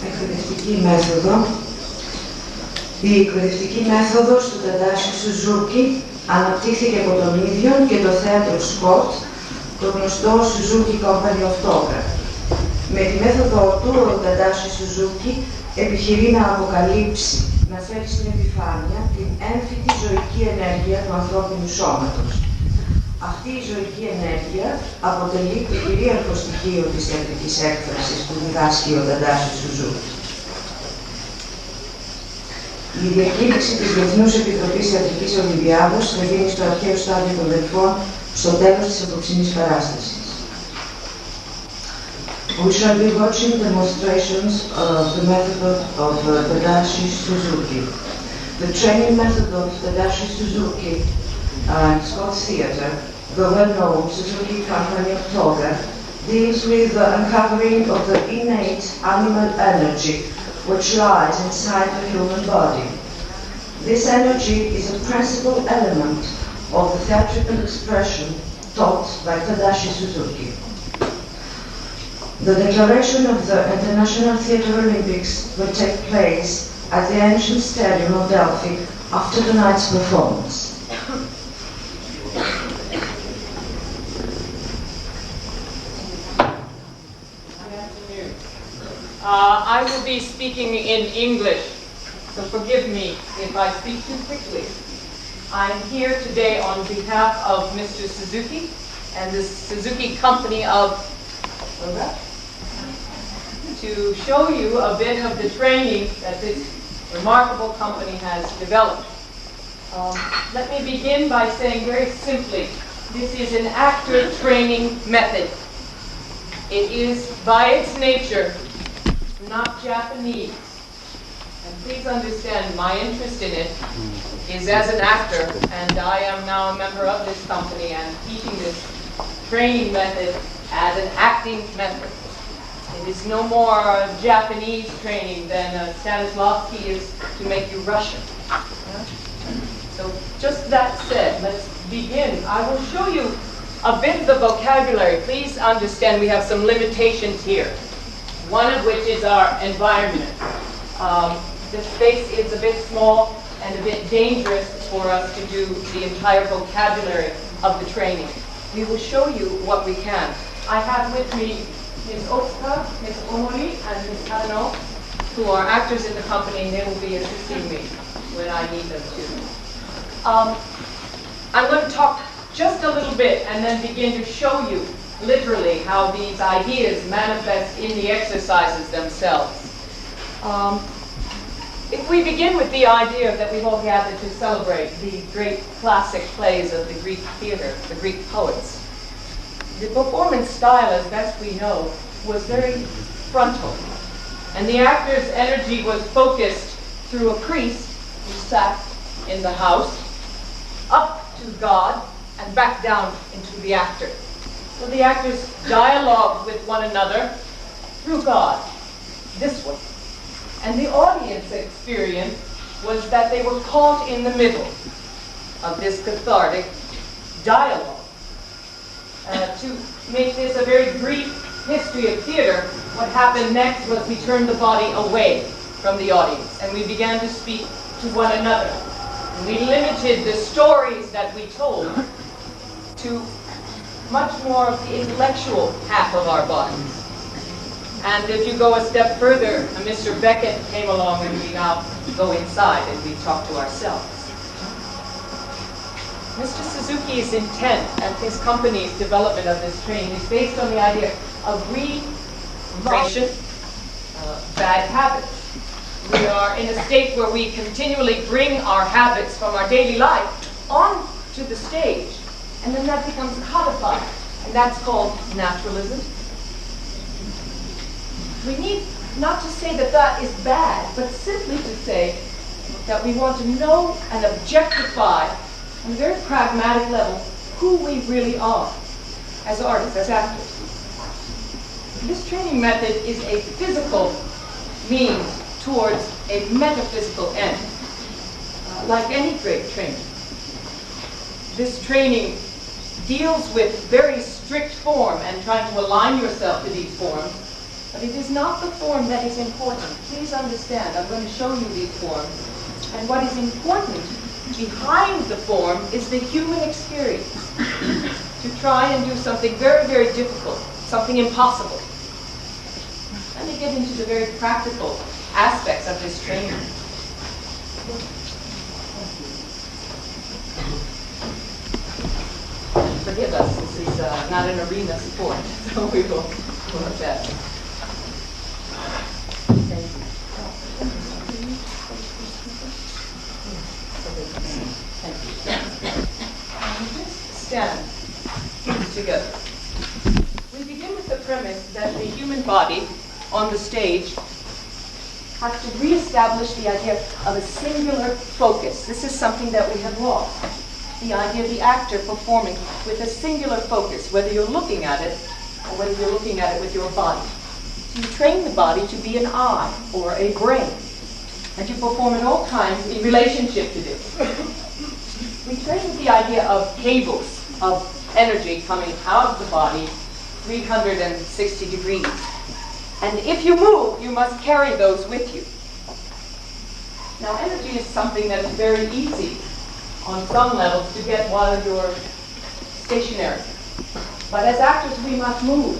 εκπαιδευτική μέθοδο. Η εκπαιδευτική μέθοδος του Tadashi Suzuki αναπτύχθηκε από τον ίδιο και το Θέατρο SCOT, το γνωστό Suzuki Company of Toga. Με τη μέθοδο του, ο Tadashi Suzuki επιχειρεί να αποκαλύψει, να φέρει στην επιφάνεια την έμφυτη ζωική ενέργεια του ανθρώπινου σώματος. Αυτή η ζωική ενέργεια αποτελεί το κυρίαρχο στοιχείο της θεατρικής έκφρασης που διδάσκει ο Tadashi Suzuki. Η διακήρυξη της Διεθνούς Επιτροπής Θεατρικής Ολυμπιάδος θα γίνει στο αρχαίο στάδιο των Δελφών στο τέλος της απόψινής παράστασης. We shall be watching demonstrations of the method of Tadashi Suzuki. The training method of Tadashi Suzuki and SCOT Theatre, the well-known Suzuki Company of Toga, deals with the uncovering of the innate animal energy which lies inside the human body. This energy is a principal element of the theatrical expression taught by Tadashi Suzuki. The declaration of the International Theatre Olympics will take place at the ancient stadium of Delphi after tonight's performance. I will be speaking in English, so forgive me if I speak too quickly. I'm here today on behalf of Mr. Suzuki and the Suzuki Company of to show you a bit of the training that this remarkable company has developed. Let me begin by saying very simply, this is an actor training method. It is by its nature not Japanese. And please understand, my interest in it is as an actor, and I am now a member of this company and teaching this training method as an acting method. It is no more Japanese training than Stanislavski is to make you Russian. So just that said, let's begin. I will show you a bit of the vocabulary. Please understand we have some limitations here. One of which is our environment. The space is a bit small and a bit dangerous for us to do the entire vocabulary of the training. We will show you what we can. I have with me Ms. Otsuka, Ms. Omori, and Ms. Kadano, who are actors in the company, and they will be assisting me when I need them to. I'm going to talk just a little bit and then begin to show you literally how these ideas manifest in the exercises themselves. If we begin with the idea that we've all gathered to celebrate the great classic plays of the Greek theater, the Greek poets, the performance style, as best we know, was very frontal. And the actor's energy was focused through a priest who sat in the house, up to God, and back down into the actor. So the actors dialogued with one another through God, this way. And the audience experience was that they were caught in the middle of this cathartic dialogue. To make this a very brief history of theater, what happened next was we turned the body away from the audience and we began to speak to one another. And we limited the stories that we told to much more of the intellectual half of our bodies. And if you go a step further, Mr. Beckett came along and we now go inside and we talk to ourselves. Mr. Suzuki's intent at his company's development of this training is based on the idea of remotion, bad habits. We are in a state where we continually bring our habits from our daily life onto the stage, and then that becomes codified, and that's called naturalism. We need not to say that that is bad, but simply to say that we want to know and objectify on a very pragmatic level who we really are as artists, as actors. This training method is a physical means towards a metaphysical end, like any great training. This training deals with very strict form and trying to align yourself to these forms, But it is not the form that is important. Please understand, I'm going to show you these forms. And what is important behind the form is the human experience. To try and do something very, very difficult, something impossible. Let me get into the very practical aspects of this training. Forgive us, this is not an arena sport, so we will do our best. Thank you. Stand together. We begin with the premise that the human body on the stage has to reestablish the idea of a singular focus. This is something that we have lost. The idea of the actor performing with a singular focus, whether you're looking at it or whether you're looking at it with your body. So you train the body to be an eye or a brain, and you perform at all times in relationship to this. We train with the idea of cables of energy coming out of the body 360 degrees. And if you move, you must carry those with you. Now, energy is something that is very easy on some levels to get while you're stationary. But as actors, we must move.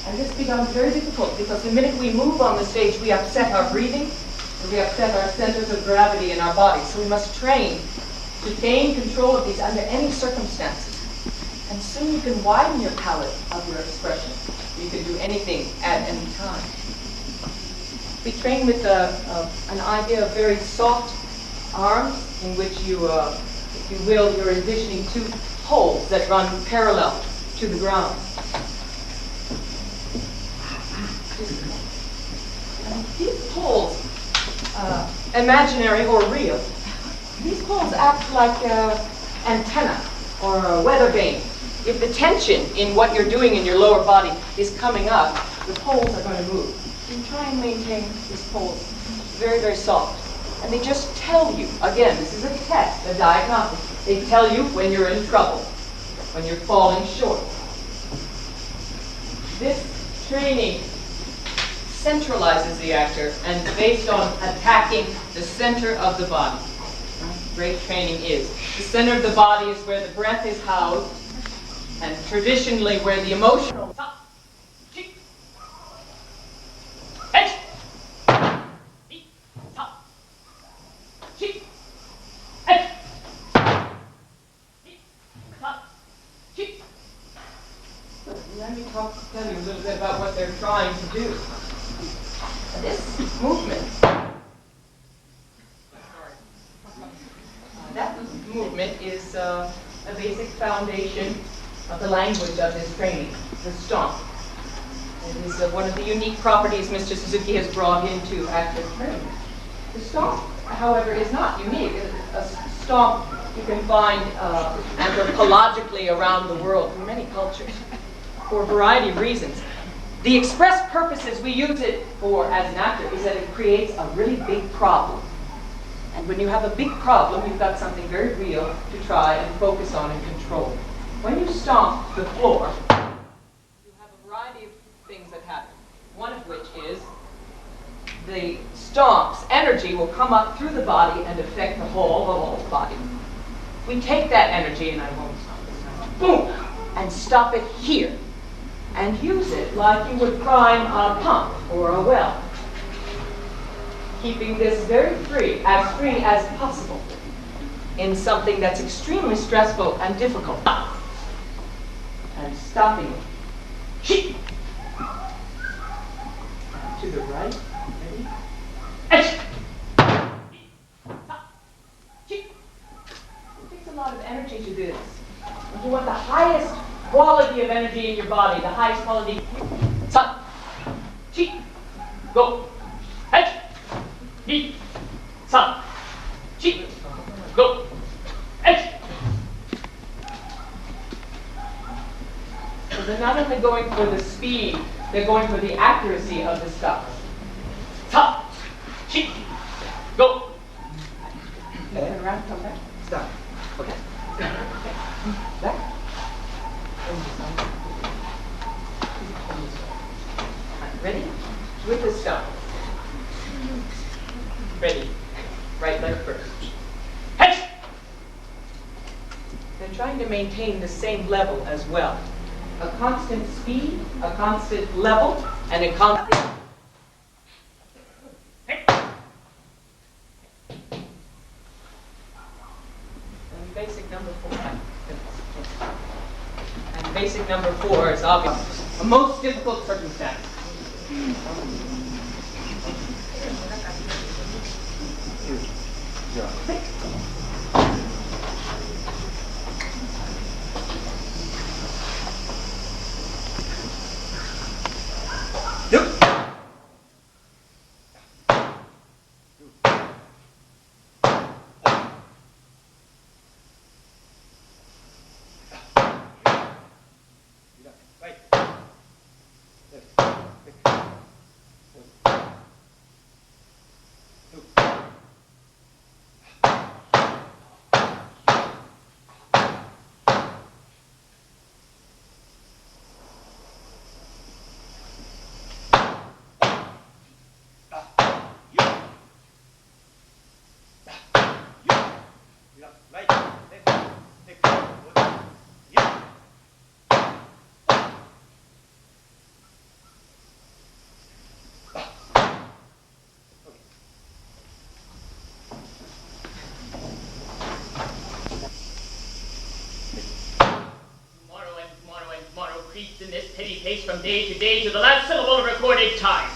And this becomes very difficult because the minute we move on the stage, we upset our breathing, and we upset our centers of gravity in our bodies. So we must train to gain control of these under any circumstances. And soon you can widen your palette of your expression. You can do anything at any time. We train with an idea of very soft arms in which you, if you will, you're envisioning two poles that run parallel to the ground. And these poles, imaginary or real, these poles act like an antenna or a weather vane. If the tension in what you're doing in your lower body is coming up, the poles are going to move. You try and maintain these poles very, very soft. And they just tell you, again, this is a test, a diagnostic. They tell you when you're in trouble, when you're falling short. This training centralizes the actor and is based on attacking the center of the body. Great training is. The center of the body is where the breath is housed, and traditionally where the emotional let me tell you a little bit about what they're trying to do. This movement, that movement is a basic foundation of the language of this training, the stomp. It is one of the unique properties Mr. Suzuki has brought into active training. The stomp, however, is not unique. A stomp you can find anthropologically around the world in many cultures for a variety of reasons. The express purposes we use it for as an actor is that it creates a really big problem. And when you have a big problem, you've got something very real to try and focus on and control. When you stomp the floor, you have a variety of things that happen. One of which is the stomp's energy will come up through the body and affect the whole body. We take that energy, and I won't stop this now, boom, and stop it here, and use it like you would prime a pump or a well, keeping this very free as possible in something that's extremely stressful and difficult. And stopping it. To the right. Ready? It takes a lot of energy to do this. If you want the highest quality of energy in your body, the highest quality, go. Go. So they're not only going for the speed, they're going for the accuracy of the stuff. Go. Turn around, come back. Stop. Okay. Back. Ready? with the stone. Ready. Right leg first. Head! And trying to maintain the same level as well. A constant speed, a constant level, and a constant... And basic number 4. And basic number 4 is obvious. A most difficult circumstance. In this petty pace from day to day to the last syllable of recorded time.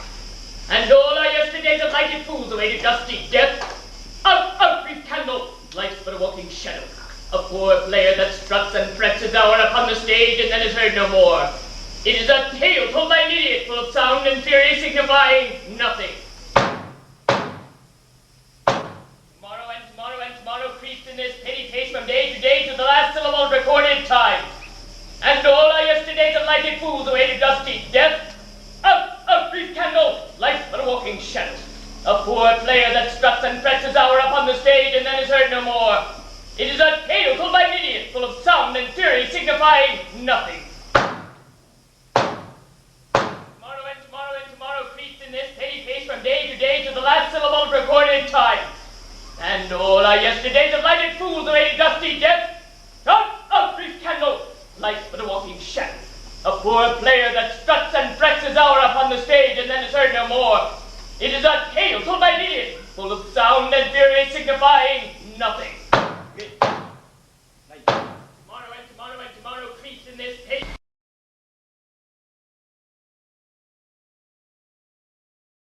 And all our yesterdays of lighted fools awaited dusty death. Out, out, brief candle, life's but a walking shadow. A poor player that struts and frets his hour upon the stage and then is heard no more. It is a tale told by an idiot full of sound and fury signifying nothing. Tomorrow and tomorrow and tomorrow creeps in this petty pace from day to day to the last syllable of recorded time. And all our yesterdays of lighted fools awaited dusty death. Out, out, brief candle, life's but a walking shadow. A poor player that struts and frets his hour upon the stage and then is heard no more. It is a tale told by an idiot full of sound and fury signifying nothing. Tomorrow and tomorrow and tomorrow creeps in this petty pace from day to day to the last syllable of recorded time. And all our yesterdays of lighted fools awaited dusty death. Out, out, brief candle, life's but a walking shadow. A poor player that struts and frets his hour upon the stage and then is heard no more. It is a tale told by an idiot, full of sound and fury signifying nothing. Tomorrow and tomorrow and tomorrow creeps in this